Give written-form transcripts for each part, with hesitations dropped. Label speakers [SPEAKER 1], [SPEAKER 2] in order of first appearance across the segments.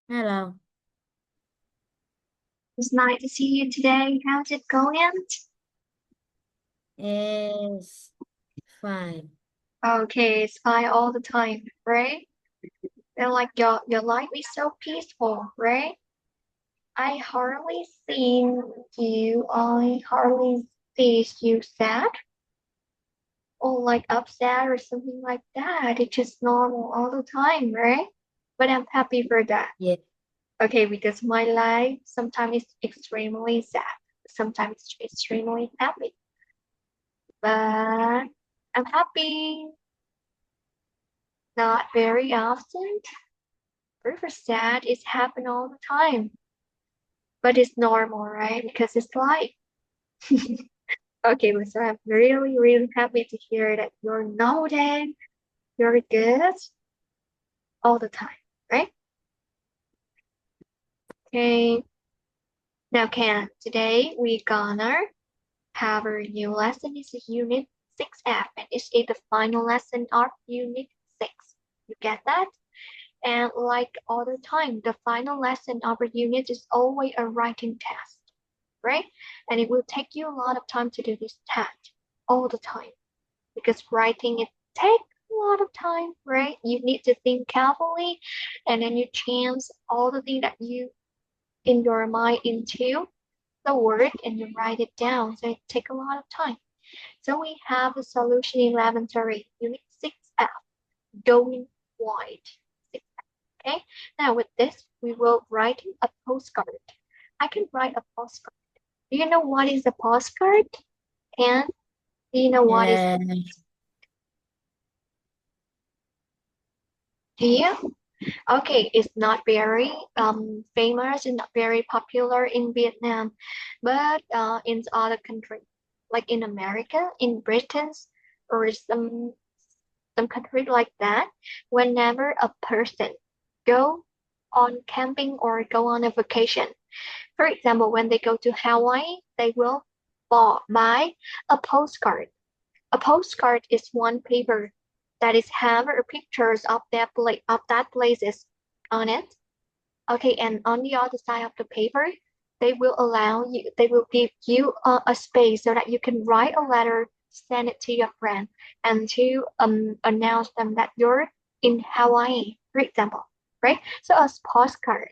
[SPEAKER 1] Hello.
[SPEAKER 2] It's nice to see you today. How's it going?
[SPEAKER 1] It's fine.
[SPEAKER 2] Okay, it's fine all the time, right? And like your life is so peaceful, right? I hardly seen I hardly see you sad or like upset or something like that. It's just normal all the time, right? But I'm happy for that.
[SPEAKER 1] Yeah.
[SPEAKER 2] Okay, because my life sometimes is extremely sad, sometimes it's extremely happy. But I'm happy. Not very often. River sad is happen all the time. But it's normal, right? Because it's life. Okay, so I'm really, really happy to hear that you're noted, you're good all the time, right? Okay. Now, Ken, today we gonna have a new lesson. It's a unit 6F, and it's the final lesson of unit 6. You get that? And like all the time, the final lesson of a unit is always a writing test, right? And it will take you a lot of time to do this test all the time because writing it takes a lot of time, right? You need to think carefully and then you chance all the things that you in your mind into the word and you write it down. So it takes a lot of time. So we have the solution in laboratory, unit 6F, going wide. Okay, now with this, we will write a postcard. I can write a postcard. Do you know what is a postcard? And do you know what is,
[SPEAKER 1] Uh,
[SPEAKER 2] do you? Okay, it's not very famous and not very popular in Vietnam, but in other countries, like in America, in Britain, or some countries like that, whenever a person go on camping or go on a vacation. For example, when they go to Hawaii, they will buy a postcard. A postcard is one paper that is have pictures of that places on it. Okay, and on the other side of the paper, they will give you a space so that you can write a letter, send it to your friend, and to announce them that you're in Hawaii, for example, right? So a postcard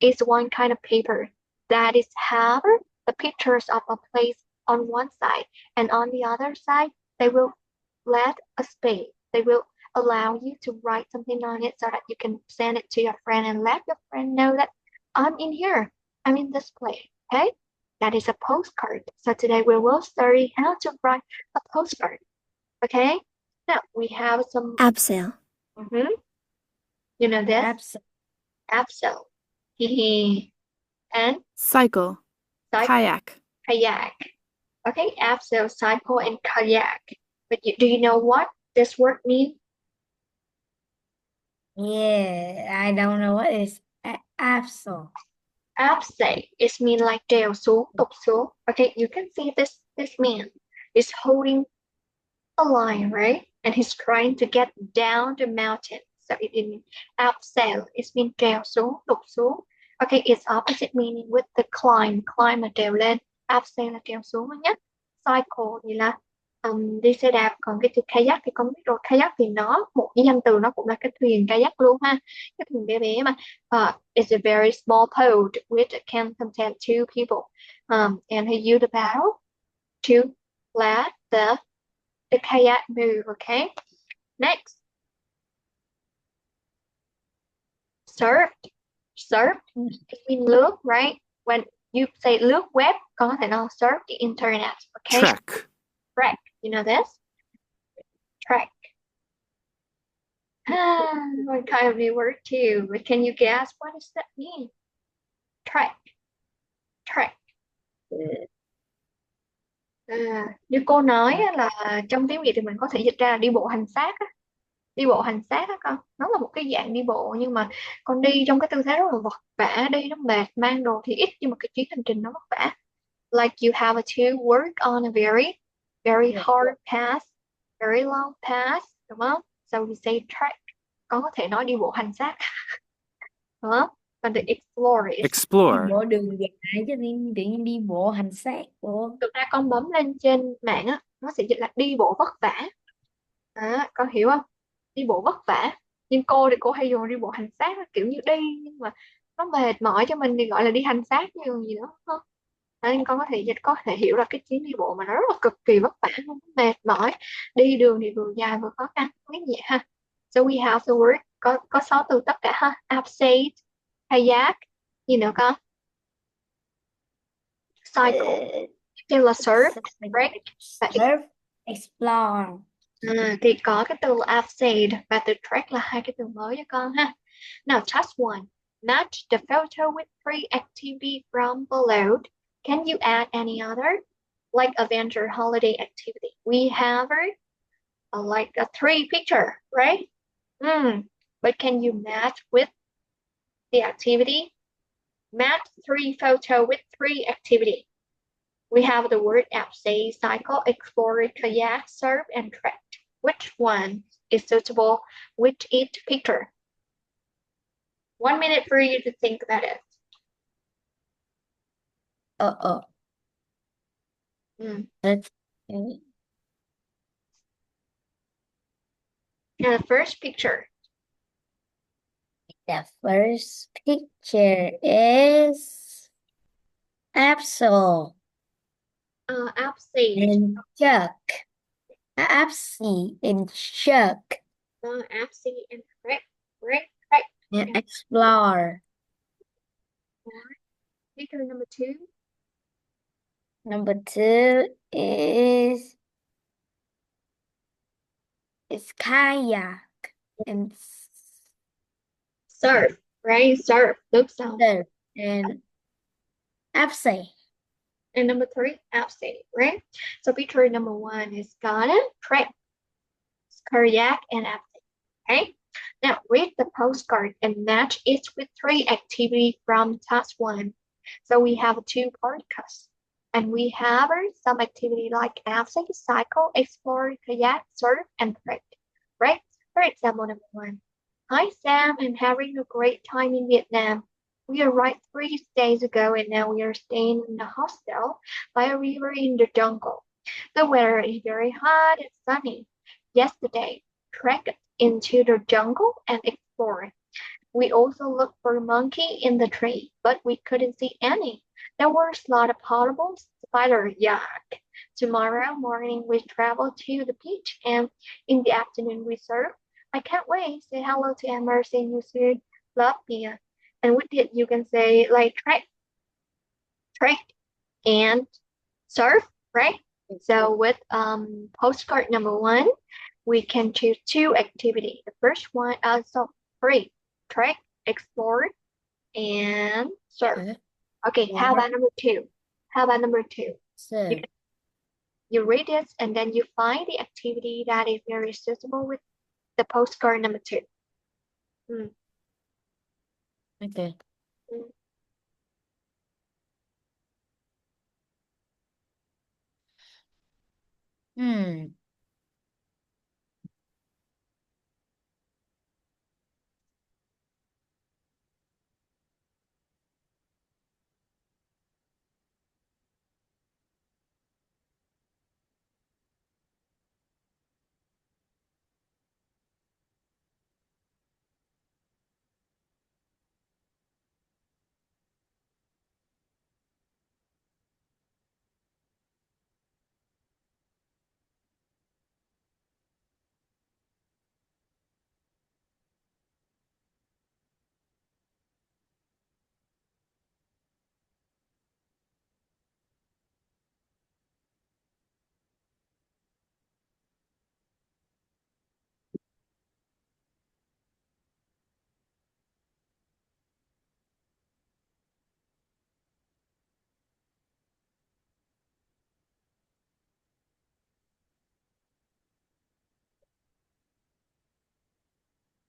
[SPEAKER 2] is one kind of paper that is have the pictures of a place on one side, and on the other side, they will let a space. They will allow you to write something on it so that you can send it to your friend and let your friend know that I'm in here, I'm in this place. Okay, that is a postcard. So today we will study how to write a postcard. Okay, now we have some,
[SPEAKER 3] Abseil,
[SPEAKER 2] mhm, you know this,
[SPEAKER 1] abs
[SPEAKER 2] abseil, and
[SPEAKER 3] cycle,
[SPEAKER 2] cycle,
[SPEAKER 3] kayak,
[SPEAKER 2] kayak. Okay, abseil, cycle, and kayak. But do you know what this word means?
[SPEAKER 1] Yeah, I don't know what is abso.
[SPEAKER 2] Abseil is mean like trèo xuống, tụt xuống. Okay, you can see this man is holding a line, right? And he's trying to get down the mountain. So it in abseil is mean trèo xuống, tụt xuống. Okay, it's opposite meaning with the climb. Climb là trèo lên, abseil là trèo xuống nhé. Cycle thì là đi xe đạp, còn cái từ kayak thì không biết rồi. Kayak thì nó một cái danh từ nó cũng là cái thuyền kayak luôn ha, cái thuyền bé bé mà. It's a very small boat which can contain two people, and he used the paddle to let the kayak move. Okay, next, surf. Surf it means look, right? When you say look web, con có thể nói surf the internet. Okay,
[SPEAKER 3] trek,
[SPEAKER 2] track, you know this? Track. One kind of new word too, but can you guess what does that mean? Track, track. Như cô nói á, là trong tiếng Việt thì mình có thể dịch ra là đi bộ hành xác á. Đi bộ hành xác á con, nó là một cái dạng đi bộ nhưng mà con đi trong cái tư thế rất là vật vã, đi nó mệt, mang đồ thì ít nhưng mà cái chuyến hành trình nó vất vả. Like you have to work on a very very
[SPEAKER 1] Yeah.
[SPEAKER 2] hard path, very long path, đúng không? So we say trek. Con có thể nói đi bộ hành xác, đúng không? Còn the explore is
[SPEAKER 1] Đi
[SPEAKER 3] Explore.
[SPEAKER 1] bộ đường dài chứ tự nhiên đi bộ hành xác bộ.
[SPEAKER 2] thực ra con bấm lên trên mạng á, nó sẽ dịch là đi bộ vất vả. Con hiểu không? Đi bộ vất vả. Nhưng cô thì cô hay dùng đi bộ hành xác á, kiểu như đi nhưng mà nó mệt mỏi cho mình thì gọi là đi hành xác như gì đó không? Nên con có thể dịch, có thể hiểu là cái chuyến đi bộ mà nó rất là cực kỳ vất vả luôn, mệt mỏi, đi đường thì vừa dài vừa khó khăn mấy vậy ha. So we have the word, có 6 từ tất cả ha. Upstate, kayak, gì nữa con? Cycle, kêu là surf, break và
[SPEAKER 1] Surf, explore.
[SPEAKER 2] thì có cái từ là upstate và từ trek là hai cái từ mới cho con ha. Now task one, match the photo with three activity from below. Can you add any other like adventure holiday activity? We have like a three picture, right? But can you match with the activity? Match three photo with three activity. We have the word say, cycle, explore, kayak, surf, and trek. Which one is suitable with each picture? 1 minute for you to think about it.
[SPEAKER 1] Let's
[SPEAKER 2] Now the first picture.
[SPEAKER 1] The first picture is Absol
[SPEAKER 2] Upstate.
[SPEAKER 1] and Chuck. Apsy and Chuck.
[SPEAKER 2] Upstate and trek.
[SPEAKER 1] And explore.
[SPEAKER 2] Picture number two.
[SPEAKER 1] Number two is kayak and
[SPEAKER 2] Surf, right? Surf. Looks on.
[SPEAKER 1] surf and Apsy.
[SPEAKER 2] And number three, upstate, right? So picture number one is garden, trek, kayak, and upstate. Okay. Now read the postcard and match it with three activities from task one. So we have two podcasts. And we have some activity like upstate, cycle, explore, kayak, surf, and trek. Right? For example, number one. Hi Sam, I'm having a great time in Vietnam. We arrived 3 days ago and now we are staying in a hostel by a river in the jungle. The weather is very hot and sunny. Yesterday, trekked into the jungle and explored. We also looked for a monkey in the tree, but we couldn't see any. There were a lot of horrible spiders. Yuck. Tomorrow morning we travel to the beach and in the afternoon we surf. I can't wait. Say hello to Emerson. You soon. Love me. And with it, you can say like trek, and surf, right? So with postcard number one, we can choose two activities. The first one, so three, trek, explore, and surf. Okay, how about number two?
[SPEAKER 1] Surf.
[SPEAKER 2] You read it and then you find the activity that is very suitable with the postcard number two.
[SPEAKER 1] Okay. Hmm.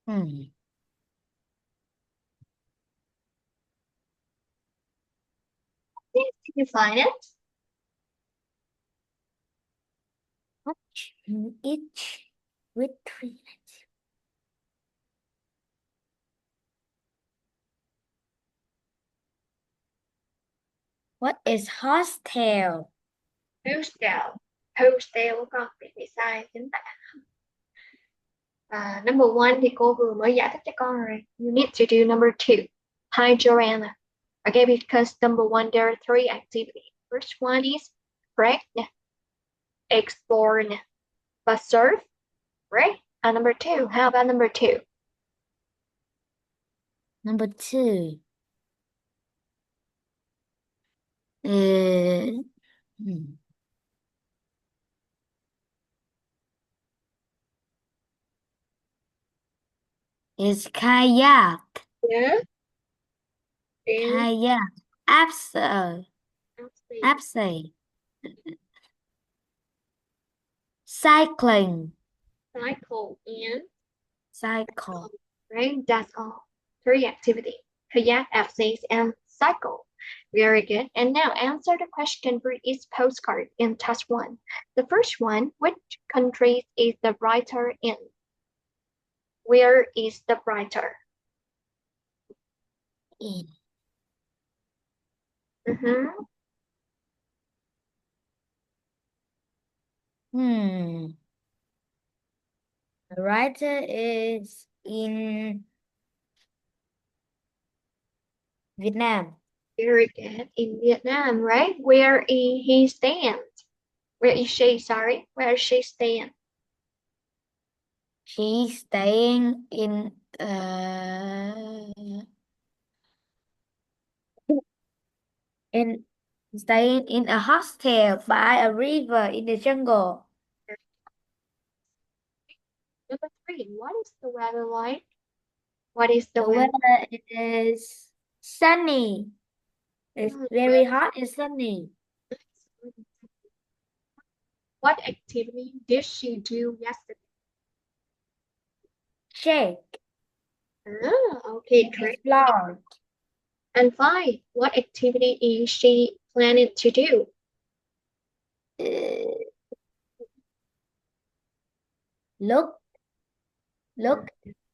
[SPEAKER 1] Hmm.
[SPEAKER 2] Did you find it?
[SPEAKER 1] Each with three. What is hostel?
[SPEAKER 2] Hostel. Hostel con bị sai chính tả. Number one thì cô vừa mới giải thích cho con rồi. You need to do number two. Hi Joanna. Okay, because number one there are three activities. First one is break, explore, but surf, right? And number two, how about number two?
[SPEAKER 1] Number two. Uh, hmm, is kayak.
[SPEAKER 2] Yeah. And
[SPEAKER 1] Kayak. Abseiling. Abseiling. Cycling.
[SPEAKER 2] cycle and
[SPEAKER 1] Cycle.
[SPEAKER 2] right? That's all. Three activities. Kayak, abseils, and cycle. Very good. And now answer the question for each postcard in task one. The first one, which country is the writer in? Where is the writer?
[SPEAKER 1] In.
[SPEAKER 2] Mm-hmm.
[SPEAKER 1] Hmm. The writer is in Vietnam.
[SPEAKER 2] Very good. In Vietnam, right? Where is he stand? Where is she? Sorry. Where is she stand?
[SPEAKER 1] She's staying in staying in a hostel by a river in the jungle.
[SPEAKER 2] Number three, what is the weather like? What is the
[SPEAKER 1] The
[SPEAKER 2] weather?
[SPEAKER 1] weather is sunny. It's very hot and sunny.
[SPEAKER 2] What activity did she do yesterday?
[SPEAKER 1] Shake.
[SPEAKER 2] Okay, great.
[SPEAKER 1] Explore.
[SPEAKER 2] And five, what activity is she planning to do?
[SPEAKER 1] Uh, look look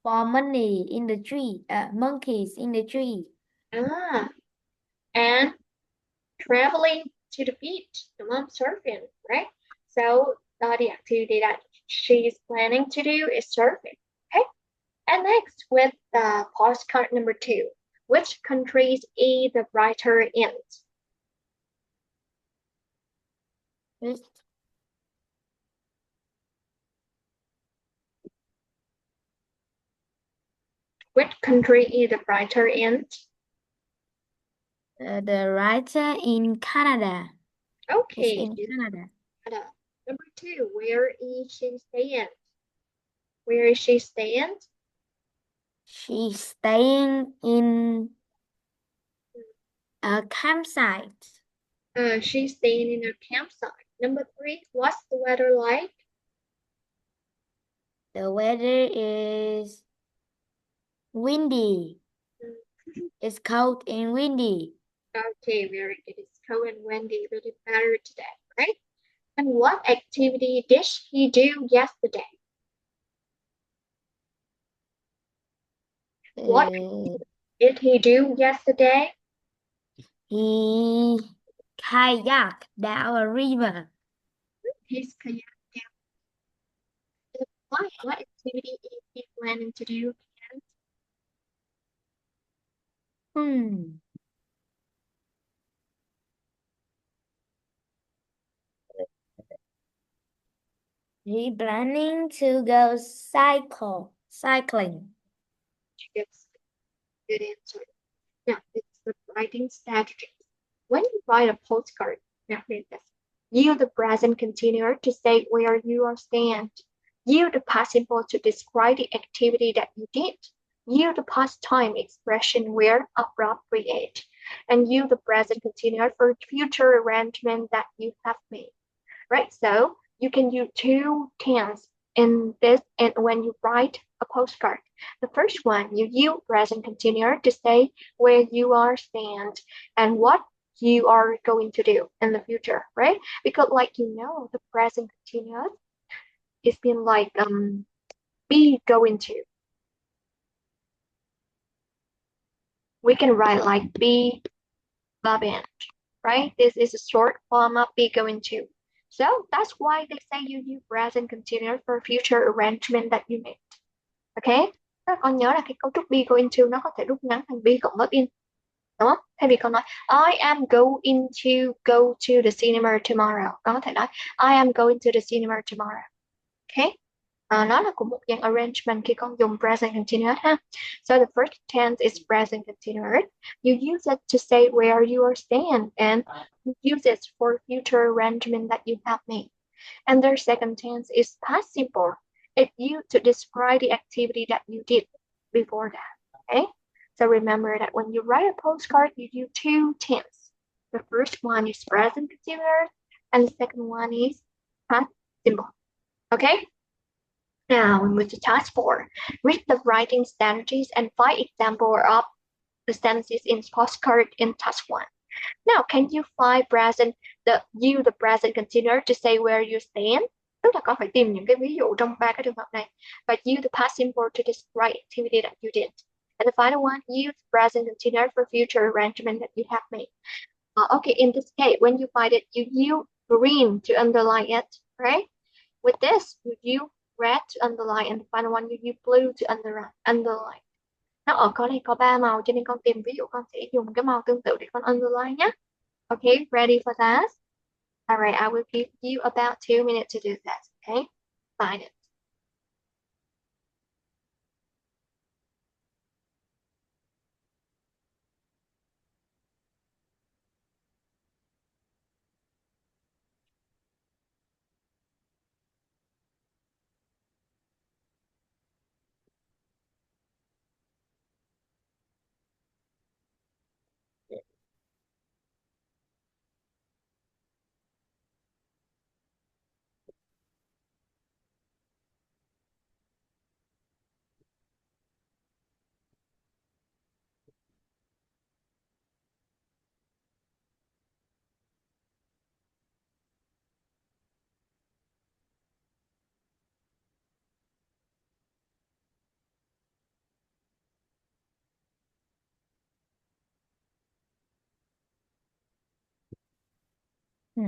[SPEAKER 1] for money in the tree. Monkeys in the tree.
[SPEAKER 2] Ah, and traveling to the beach, the mom surfing, right? So the activity that she's planning to do is surfing. Okay. And next with the postcard number two, which countries is the writer in?
[SPEAKER 1] Which,
[SPEAKER 2] Which country is the writer in?
[SPEAKER 1] the writer in Canada. Is
[SPEAKER 2] Okay,
[SPEAKER 1] in Canada.
[SPEAKER 2] number two, where is she staying? Where is she staying?
[SPEAKER 1] She's staying in a campsite.
[SPEAKER 2] She's staying in a campsite. Number three, what's the weather like?
[SPEAKER 1] The weather is windy. It's cold and windy.
[SPEAKER 2] Okay, very good. It's cold and windy, really better today, right? And what activity did he do yesterday? What
[SPEAKER 1] Uh,
[SPEAKER 2] did he do yesterday?
[SPEAKER 1] he kayaked down a river.
[SPEAKER 2] His kayak. What activity is he planning to do?
[SPEAKER 1] Hmm. He planning to go cycling.
[SPEAKER 2] Yes, good answer. Now, it's the writing strategy. When you write a postcard, now read this. Use the present continuous to say where you are stand. Use the past simple to describe the activity that you did. Use the past time expression where appropriate. And use the present continuous for future arrangement that you have made. Right? So you can use two tense in this and when you write a postcard. The first one, you use present continuous to say where you are stand and what you are going to do in the future, right? Because like the present continuous is been like be going to. We can write like be Bob right? This is a short form of be going to. So that's why they say you use present continuous for future arrangement that you made. Ok, các con nhớ là cái cấu trúc be going to nó có thể rút ngắn thành be cộng verb in, đúng không? Thay vì con nói I am going to go to the cinema tomorrow, con có thể nói I am going to the cinema tomorrow. Ok, nó là cũng một dạng arrangement khi con dùng present continuous ha. So the first tense is present continuous. You use it to say where you are staying and you use it for future arrangement that you have made. And their second tense is past simple. It's used to describe the activity that you did before that. Okay? So remember that when you write a postcard, you use two tense. The first one is present continuous, and the second one is past simple. Okay? Now we move to task 4. Read the writing strategies and find examples of the sentences in postcard in task 1. Now, can you find the present continuous to say where you stand? Tức là con phải tìm những cái ví dụ trong ba cái trường hợp này. But use the past simple to describe activity that you did. And the final one, use present continuous for future arrangement that you have made. Okay, in this case, when you find it, you use green to underline it, right? With this, you use red to underline, and the final one, you use blue to underline. Nó ở có đây có ba màu, cho nên con tìm ví dụ con sẽ dùng cái màu tương tự để con underline nhé. Okay, ready for that? All right, I will give you about 2 minutes to do that. Okay, find it.
[SPEAKER 1] Ừ.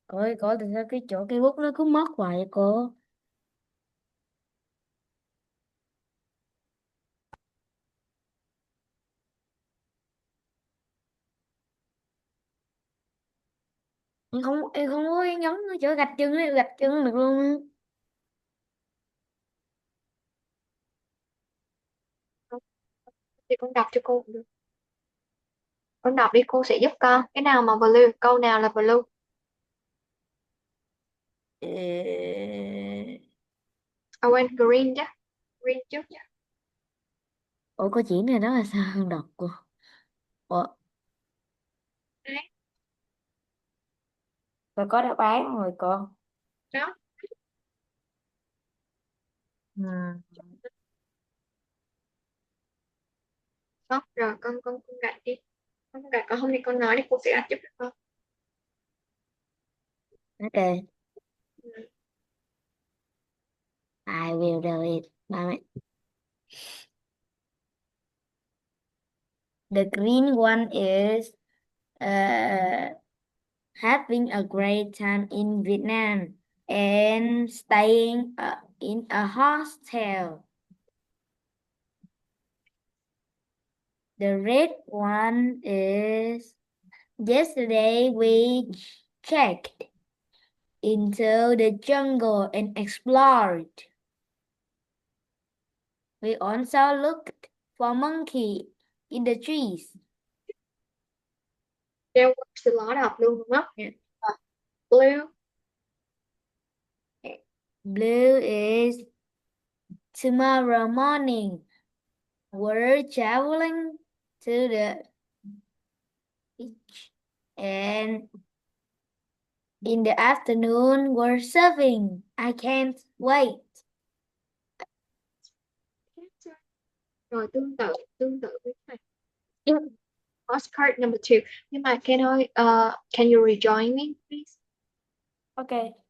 [SPEAKER 1] Ôi cô thì sao cái chỗ cây bút nó cứ mất hoài vậy cô? Em không có nhấn ở chỗ gạch chân ấy, gạch chân được luôn.
[SPEAKER 2] Thì con đọc cho cô cũng được. Con đọc đi, cô sẽ giúp con. Cái nào mà blue, câu nào là blue?
[SPEAKER 1] Ờ,
[SPEAKER 2] À quên, green chứ. Green trước chứ.
[SPEAKER 1] ủa cô chỉ này đó là sao không đọc cô? Ủa,
[SPEAKER 2] Đấy,
[SPEAKER 1] cô có đáp án rồi cô.
[SPEAKER 2] đó.
[SPEAKER 1] Ừ.
[SPEAKER 2] Đó, rồi con gạch đi. Con gạch, con không thì con nói đi, cô sẽ gạch giúp cho con.
[SPEAKER 1] Ok,
[SPEAKER 2] Ừ.
[SPEAKER 1] I will do it. The green one is uh, having a great time in Vietnam and staying in a hostel. The red one is yesterday we checked into the jungle and explored. We also looked for monkey in the trees.
[SPEAKER 2] There was a lot of luôn đúng không?
[SPEAKER 1] Yeah.
[SPEAKER 2] Blue.
[SPEAKER 1] Blue is tomorrow morning. We're traveling to the each. And in the afternoon, we're serving. I can't wait.
[SPEAKER 2] Rồi tương tự với cái này. Postcard number two. Nhưng mà can you rejoin me, please?
[SPEAKER 1] Okay.